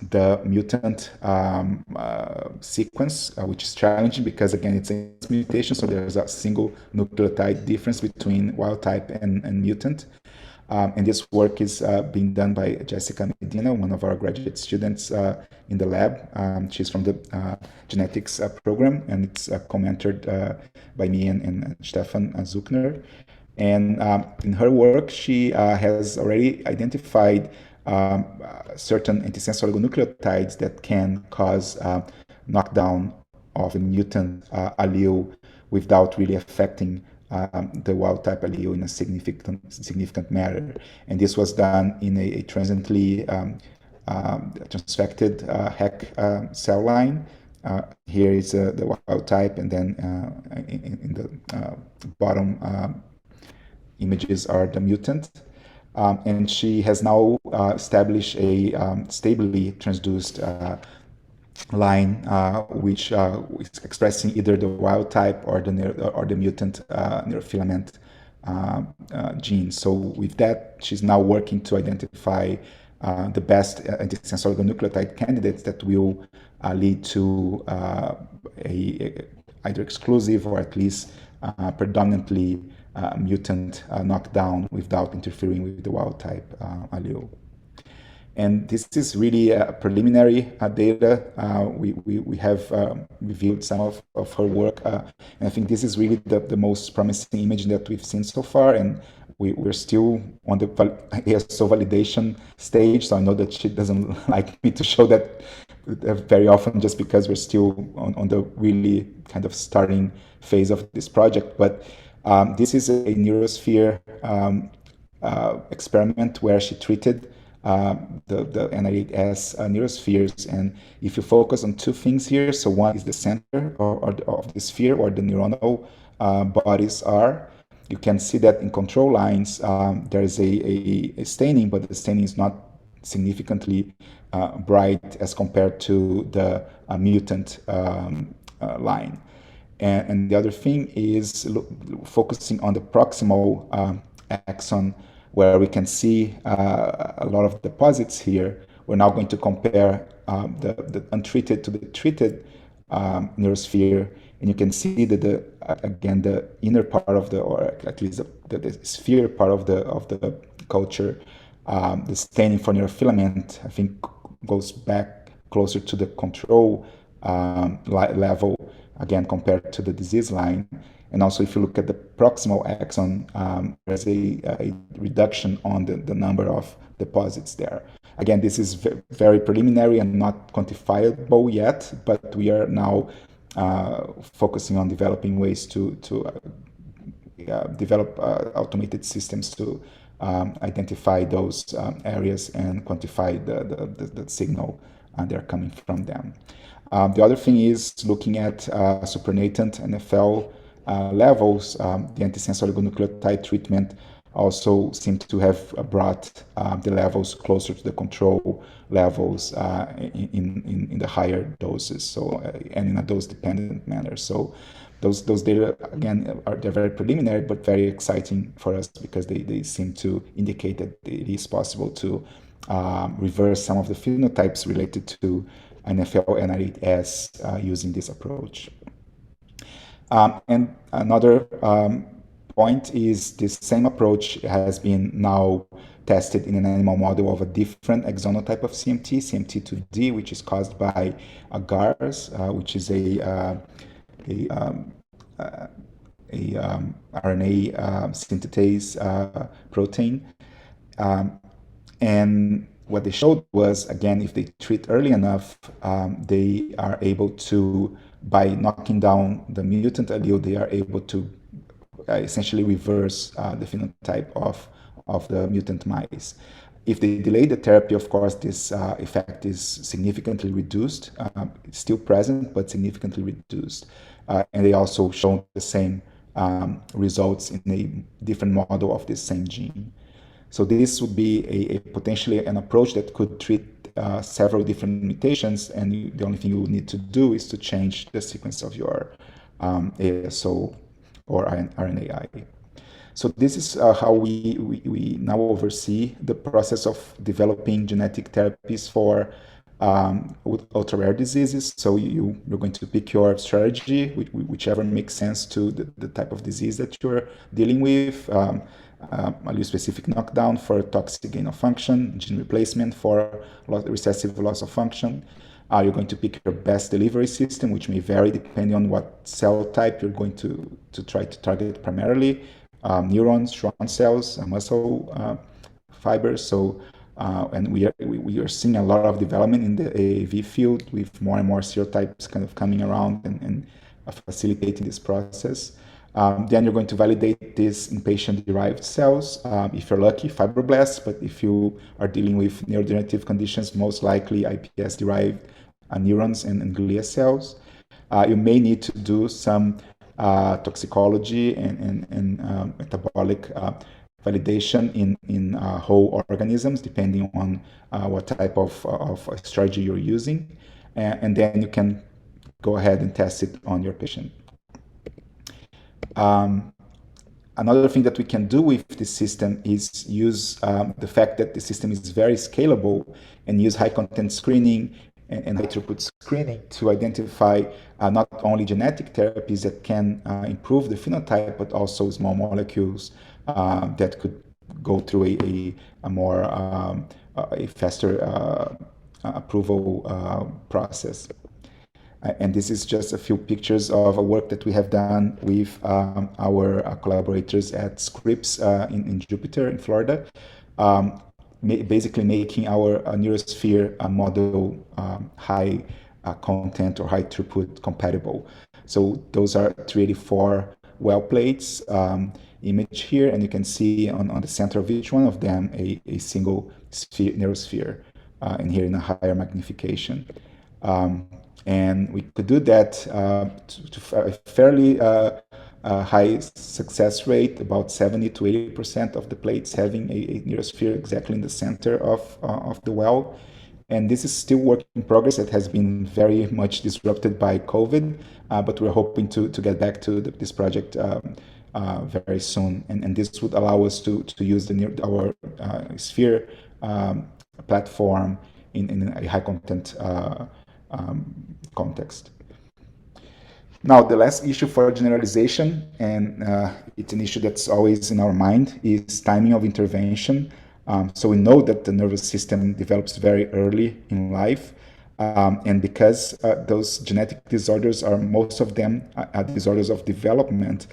[SPEAKER 2] the mutant sequence, which is challenging because, again, it's a mutation, so there's a single nucleotide difference between wild type and mutant. And this work is being done by Jessica Medina, one of our graduate students in the lab. She's from the genetics program, and it's co-mentored by me and Stefan Zuckner. And in her work, she has already identified certain antisense oligonucleotides that can cause knockdown of a mutant allele without really affecting the wild type allele in a significant manner. And this was done in a transiently transfected HEC cell line. Here is the wild type, and then in the bottom images are the mutant. And she has now established a stably transduced line which is expressing either the wild type or the mutant neurofilament gene. So with that, she's now working to identify the best antisense oligonucleotide candidates that will lead to either exclusive or at least predominantly mutant knockdown without interfering with the wild type allele. And this is really preliminary data. We have reviewed some of her work, and I think this is really the most promising image that we've seen so far. And we're still on the ASO validation stage, so I know that she doesn't like me to show that very often, just because we're still on the really kind of starting phase of this project. But this is a neurosphere experiment where she treated the NIH neurospheres. And if you focus on two things here, so one is the center of the sphere where the neuronal bodies are. You can see that in control lines, there is a staining, but the staining is not significantly bright as compared to the mutant line. And the other thing is focusing on the proximal axon, where we can see a lot of deposits here. We're now going to compare the untreated to the treated neurosphere, and you can see that again the inner part of or at least the sphere part of the culture, the staining for neurofilament, I think, goes back closer to the control level, again compared to the disease line. And also, if you look at the proximal axon, there's a reduction on the number of deposits there. Again, this is very preliminary and not quantifiable yet, but we are now focusing on developing ways to develop automated systems to identify those areas and quantify the signal they're coming from them. The other thing is looking at supernatant NfL levels. The antisense oligonucleotide treatment also seemed to have brought the levels closer to the control levels in the higher doses, so and in a dose-dependent manner. So those data, again, they're very preliminary, but very exciting for us because they seem to indicate that it is possible to reverse some of the phenotypes related to NfL and NIH using this approach. And another point is this same approach has been now tested in an animal model of a different axonal of CMT, CMT2D, which is caused by GARS, which is a RNA synthetase protein. And what they showed was, again, if they treat early enough, they are able to, by knocking down the mutant allele, they are able to essentially reverse the phenotype of of the mutant mice. If they delay the therapy, of course, this effect is significantly reduced. It's still present, but significantly reduced. And they also show the same results in a different model of this same gene. So this would be a potentially an approach that could treat several different mutations, and the only thing you would need to do is to change the sequence of your ASO or RNAi. So this is how we now oversee the process of developing genetic therapies for with ultra-rare diseases. So you're going to pick your strategy, whichever makes sense to the type of disease that you're dealing with. Allele-specific knockdown for toxic gain of function, gene replacement for recessive loss of function. You're going to pick your best delivery system, which may vary depending on what cell type you're going to try to target primarily. Neurons, Schwann cells, muscle fibers. So, and we are seeing a lot of development in the AAV field with more and more serotypes kind of coming around and facilitating this process. Then you're going to validate this in patient-derived cells, if you're lucky, fibroblasts, but if you are dealing with neurodegenerative conditions, most likely iPS-derived neurons and glia cells. You may need to do some toxicology and metabolic validation in whole organisms, depending on what type of strategy you're using. And then you can go ahead and test it on your patient. Another thing that we can do with this system is use the fact that the system is very scalable and use high content screening and high throughput screening to identify not only genetic therapies that can improve the phenotype, but also small molecules that could go through a more a faster approval process. And this is just a few pictures of a work that we have done with our collaborators at Scripps in Jupiter, in Florida, basically making our NeuroSphere model high content or high throughput compatible. So those are 384 well plates image here, and you can see on the center of each one of them a single sphere, NeuroSphere, and here in a higher magnification. And we could do that to a fairly high success rate, about 70 to 80% of the plates having a NeuroSphere exactly in the center of the well. And this is still work in progress. It has been very much disrupted by COVID, but we're hoping to get back to this project very soon. And this would allow us to use our sphere platform in a high content context. Now, the last issue for generalization, and it's an issue that's always in our mind, is timing of intervention. So we know that the nervous system develops very early in life, and because those genetic disorders are, most of them disorders of development,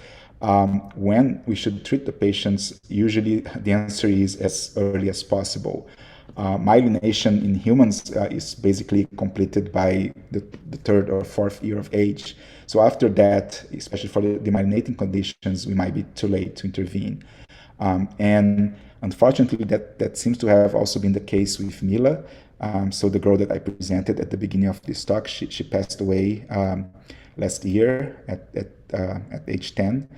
[SPEAKER 2] when we should treat the patients, usually the answer is as early as possible. Myelination in humans is basically completed by the third or fourth year of age. So after that, especially for the demyelinating conditions, we might be too late to intervene. And unfortunately, that seems to have also been the case with Mila. So the girl that I presented at the beginning of this talk, she passed away last year at age 10.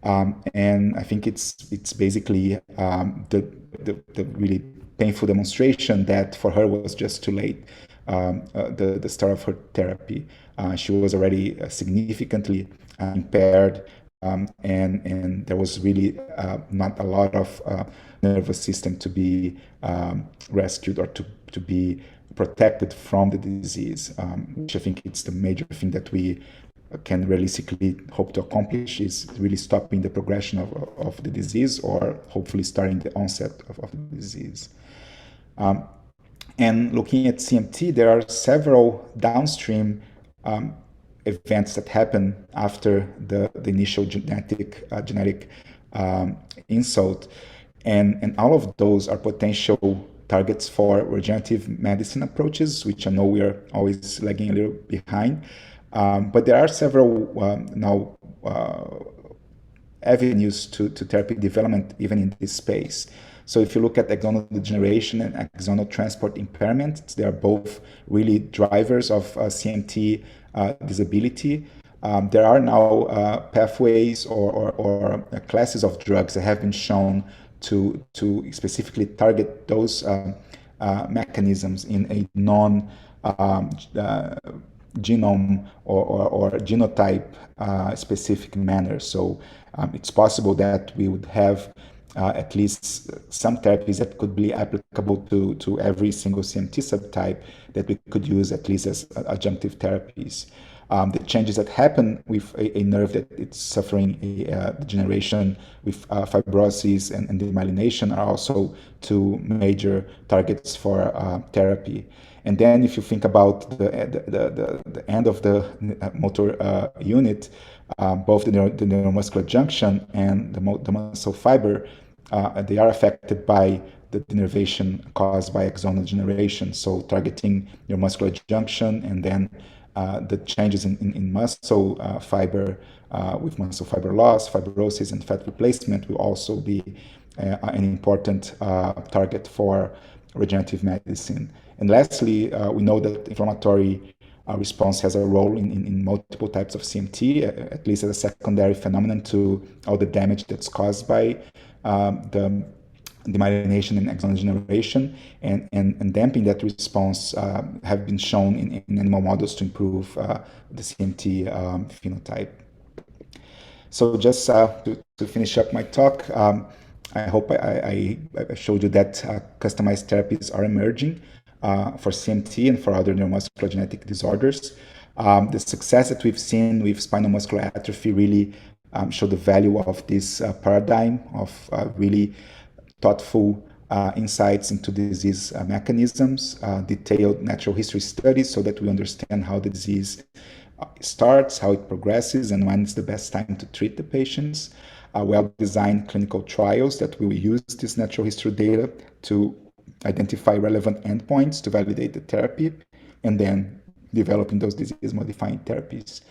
[SPEAKER 2] And I think it's basically the really painful demonstration that for her was just too late, the start of her therapy. She was already significantly impaired, and there was really not a lot of nervous system to be rescued or to be protected from the disease, which I think it's the major thing that we can realistically hope to accomplish, is really stopping the progression of the disease, or hopefully starting the onset of the disease. And looking at CMT, there are several downstream events that happen after the initial genetic insult, and all of those are potential targets for regenerative medicine approaches, which I know we are always lagging a little behind. But there are several now avenues to therapy development, even in this space. So if you look at axonal degeneration and axonal transport impairment, they are both really drivers of CMT disability. There are now pathways or classes of drugs that have been shown to specifically target those mechanisms in a non genome or genotype specific manner. So it's possible that we would have at least some therapies that could be applicable to every single CMT subtype that we could use at least as adjunctive therapies. The changes that happen with a nerve that it's suffering a degeneration with fibrosis and demyelination are also two major targets for therapy. And then if you think about the end of the motor unit, both the neuromuscular junction and the muscle fiber, they are affected by the denervation caused by axonal degeneration. So targeting neuromuscular junction and then the changes in muscle fiber with muscle fiber loss, fibrosis, and fat replacement will also be an important target for regenerative medicine. And lastly, we know that inflammatory response has a role in multiple types of CMT, at least as a secondary phenomenon to all the damage that's caused by the demyelination and axonal degeneration, and damping that response have been shown in animal models to improve the CMT phenotype. So just to finish up my talk, I hope I showed you that customized therapies are emerging for CMT and for other neuromuscular genetic disorders. The success that we've seen with spinal muscular atrophy really show the value of this paradigm of really thoughtful insights into disease mechanisms, detailed natural history studies so that we understand how the disease starts, how it progresses, and when it's the best time to treat the patients. Well-designed clinical trials that will use this natural history data to identify relevant endpoints to validate the therapy, and then developing those disease-modifying therapies.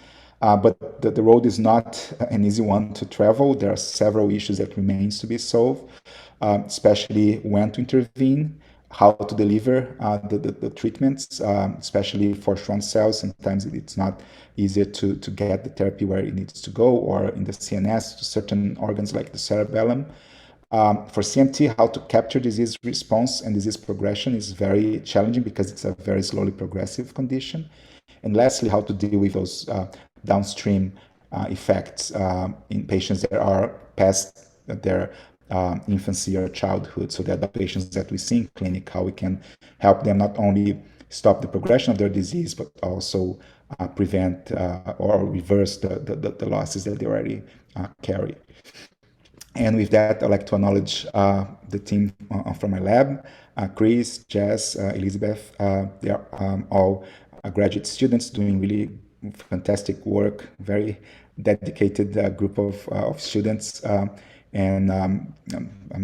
[SPEAKER 2] But the road is not an easy one to travel. There are several issues that remains to be solved, especially when to intervene, how to deliver the treatments, especially for Schwann cells. Sometimes it's not easier to get the therapy where it needs to go, or in the CNS to certain organs like the cerebellum. For CMT, how to capture disease response and disease progression is very challenging because it's a very slowly progressive condition. And lastly, how to deal with those downstream effects in patients that are past their infancy or childhood. So that the patients that we see in clinic, how we can help them not only stop the progression of their disease, but also prevent or reverse the losses that they already carry. And with that, I'd like to acknowledge the team from my lab, Chris, Jess, Elizabeth. They are all graduate students doing really fantastic work, very dedicated group of students. And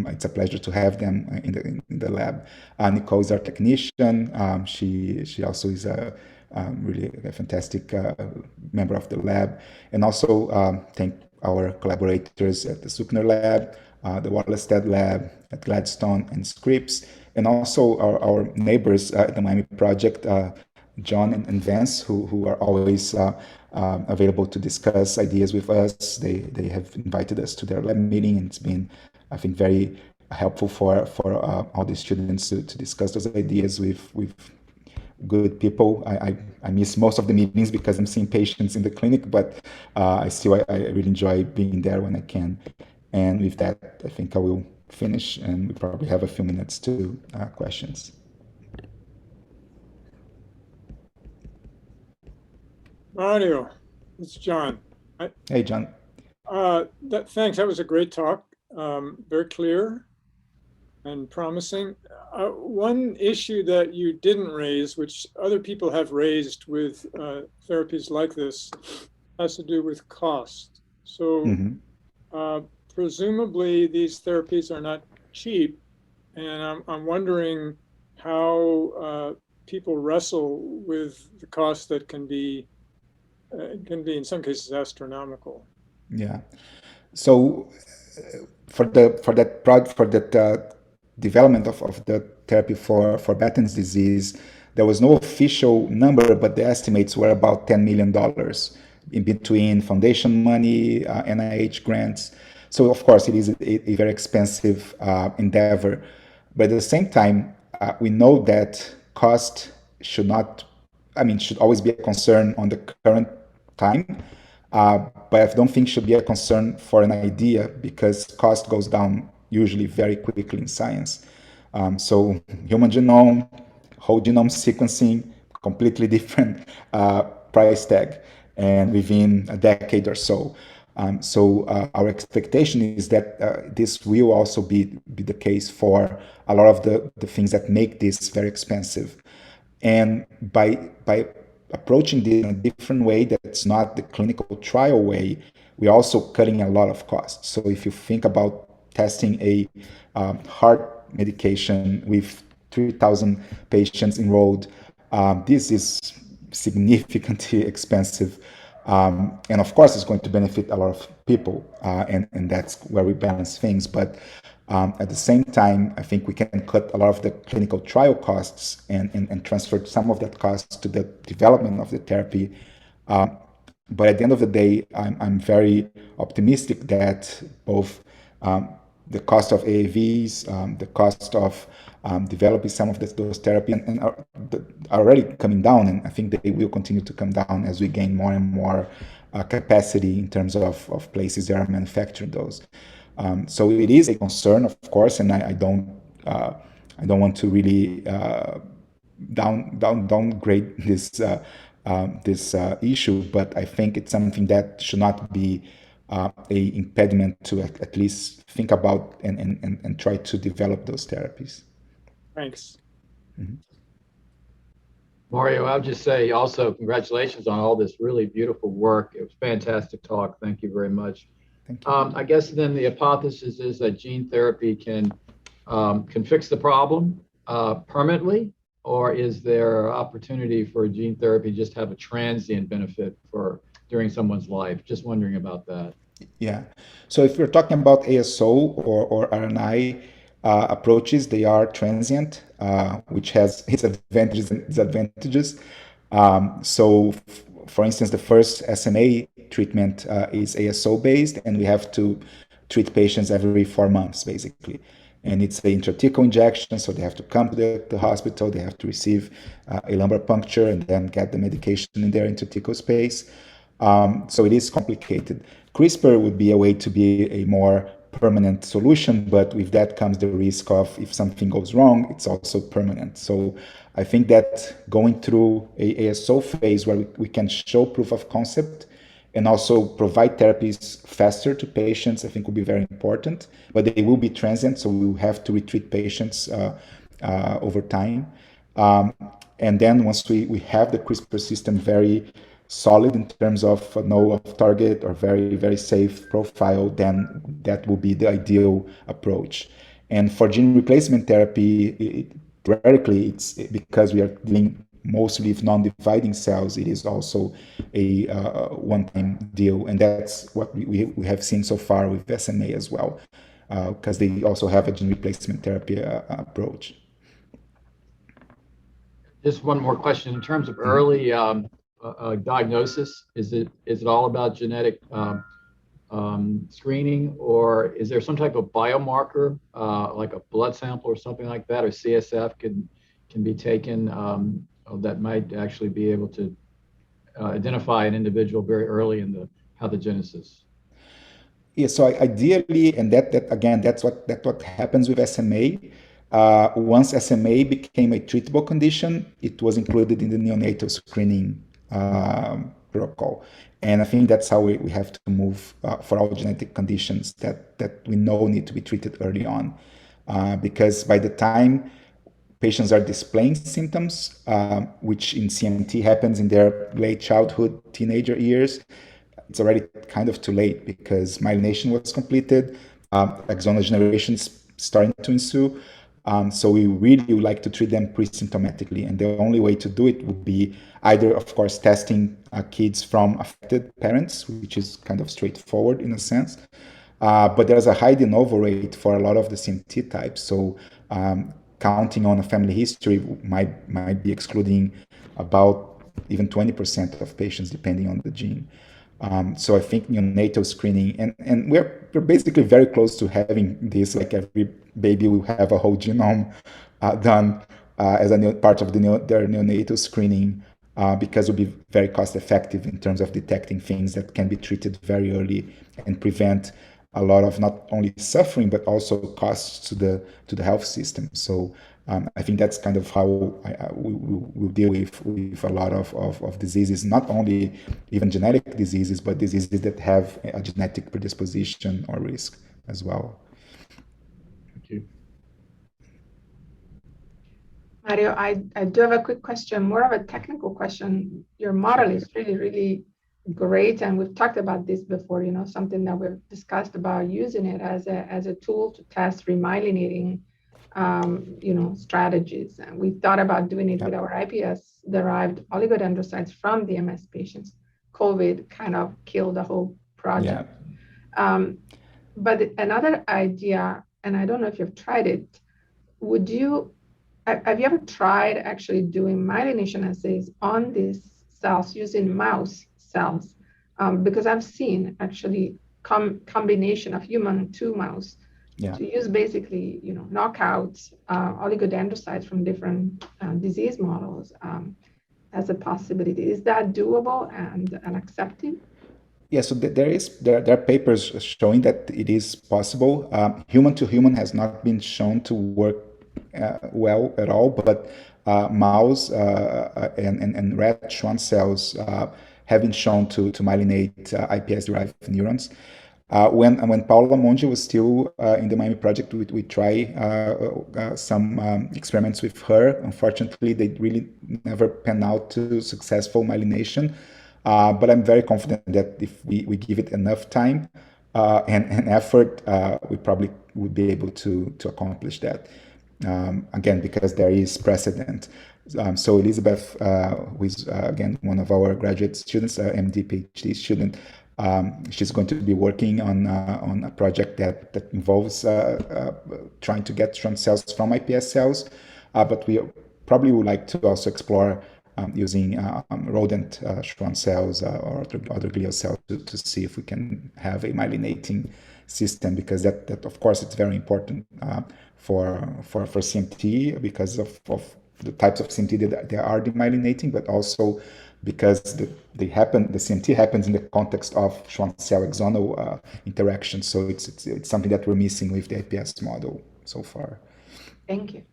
[SPEAKER 2] it's a pleasure to have them in the lab. Nicole is our technician. She also is really a fantastic member of the lab. And also thank our collaborators at the Zuckner lab, the Wallerstedt lab, at Gladstone and Scripps, and also our neighbors at the Miami project, John and Vance, who are always available to discuss ideas with us. They have invited us to their lab meeting, and it's been, I think, very helpful for all the students to discuss those ideas with good people. I miss most of the meetings because I'm seeing patients in the clinic, but I really enjoy being there when I can. And with that, I think I will finish, and we probably have a few minutes to questions.
[SPEAKER 3] Mario, it's John.
[SPEAKER 2] Hey, John.
[SPEAKER 3] Thanks. That was a great talk. Very clear and promising. One issue that you didn't raise, which other people have raised with therapies like this, has to do with cost. So presumably these therapies are not cheap, and I'm wondering how people wrestle with the cost that can be in some cases astronomical.
[SPEAKER 2] Yeah. So for that development of the therapy for Batten's disease, there was no official number, but the estimates were about $10 million in between foundation money, NIH grants. So of course, it is a very expensive endeavor. But at the same time, we know that cost should always be a concern on the current time. But I don't think should be a concern for an idea, because cost goes down usually very quickly in science. So human genome, whole genome sequencing, completely different price tag, and within a decade or so. Our expectation is that this will also be the case for a lot of the things that make this very expensive. And by approaching this in a different way that's not the clinical trial way, we're also cutting a lot of costs. So if you think about testing a heart medication with 3,000 patients enrolled, this is significantly expensive. And of course, it's going to benefit a lot of people, and that's where we balance things. But at the same time, I think we can cut a lot of the clinical trial costs and transfer some of that cost to the development of the therapy. But at the end of the day, I'm very optimistic that both the cost of AAVs, the cost of developing some of those therapies and are already coming down, and I think they will continue to come down as we gain more and more capacity in terms of places that are manufacturing those. So it is a concern, of course, and I don't want to really downgrade this issue, but I think it's something that should not be a impediment to at least think about and try to develop those therapies.
[SPEAKER 3] Thanks.
[SPEAKER 2] Mm-hmm.
[SPEAKER 4] Mario, I'll just say also congratulations on all this really beautiful work. It was a fantastic talk. Thank you very much.
[SPEAKER 2] Thank you.
[SPEAKER 4] I guess then the hypothesis is that gene therapy can fix the problem permanently, or is there opportunity for gene therapy just have a transient benefit during someone's life? Just wondering about that.
[SPEAKER 2] Yeah. So if you're talking about ASO or RNI approaches, they are transient, which has its advantages and disadvantages. For instance, the first SMA treatment is ASO based, and we have to treat patients every 4 months, basically. And it's the intrathecal injection, so they have to come to the hospital, they have to receive a lumbar puncture and then get the medication in their intrathecal space. So it is complicated. CRISPR would be a way to be a more permanent solution, but with that comes the risk of if something goes wrong, it's also permanent. So I think that going through a ASO phase where we can show proof of concept and also provide therapies faster to patients, I think will be very important, but they will be transient, so we will have to retreat patients over time. And then once we have the CRISPR system very solid in terms of no off target or very, very safe profile, then that will be the ideal approach. And for gene replacement therapy, theoretically, it's because we are dealing mostly with non-dividing cells, it is also a one-time deal. And that's what we have seen so far with SMA as well, because they also have a gene replacement therapy approach.
[SPEAKER 4] Just one more question. In terms of early diagnosis, is it all about genetic screening, or is there some type of biomarker like a blood sample or something like that, or CSF can be taken that might actually be able to identify an individual very early in the pathogenesis?
[SPEAKER 2] Yeah, so ideally, and that again, that's what happens with SMA. Once SMA became a treatable condition, it was included in the neonatal screening protocol. And I think that's how we have to move for all genetic conditions that we know need to be treated early on. Because by the time patients are displaying symptoms, which in CMT happens in their late childhood, teenager years, it's already kind of too late because myelination was completed, axonal generation is starting to ensue. So we really would like to treat them pre-symptomatically. And the only way to do it would be either, of course, testing kids from affected parents, which is kind of straightforward in a sense. But there's a high de novo rate for a lot of the CMT types. So Counting on a family history might be excluding about even 20% of patients depending on the gene. So I think neonatal screening, and we're basically very close to having this, like every baby will have a whole genome done as a part of their neonatal screening, because it will be very cost effective in terms of detecting things that can be treated very early and prevent a lot of not only suffering but also costs to the health system. So I think that's kind of how we'll deal with a lot of diseases, not only even genetic diseases, but diseases that have a genetic predisposition or risk as well.
[SPEAKER 4] Thank you.
[SPEAKER 1] Mario, I do have a quick question, more of a technical question. Your model is really, really great, and we've talked about this before, something that we've discussed about using it as a tool to test remyelinating strategies. And we thought about doing it with our iPS-derived oligodendrocytes from the MS patients. COVID kind of killed the whole project. But another idea, and I don't know if you've tried it, have you ever tried actually doing myelination assays on these cells using mouse cells? Because I've seen actually combination of human to mouse to use basically, knockouts, oligodendrocytes from different disease models as a possibility. Is that doable and accepted?
[SPEAKER 2] Yeah, so there are papers showing that it is possible. Human to human has not been shown to work well at all, but mouse and rat Schwann cells have been shown to myelinate iPS-derived neurons. When Paula Monge was still in the Miami project, we tried some experiments with her. Unfortunately, they really never pan out to successful myelination. But I'm very confident that if we give it enough time and effort, we probably would be able to accomplish that. Again, because there is precedent. So Elizabeth, who is again one of our graduate students, MD PhD student, she's going to be working on a project that involves trying to get Schwann cells from iPS cells, but we probably would like to also explore using rodent Schwann cells or other glial cells to see if we can have a myelinating system, because that of course it's very important for CMT because of the types of CMT that they are demyelinating, but also because the CMT happens in the context of Schwann cell axonal interaction. So it's something that we're missing with the IPS model so far.
[SPEAKER 1] Thank you.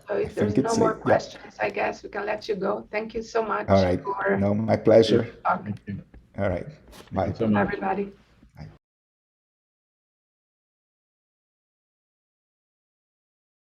[SPEAKER 1] So if there's no more questions, I guess we can let you go. Thank you so much.
[SPEAKER 2] All right. No, my pleasure.
[SPEAKER 1] All
[SPEAKER 2] right. Bye.
[SPEAKER 4] Thank you so much.
[SPEAKER 1] Everybody.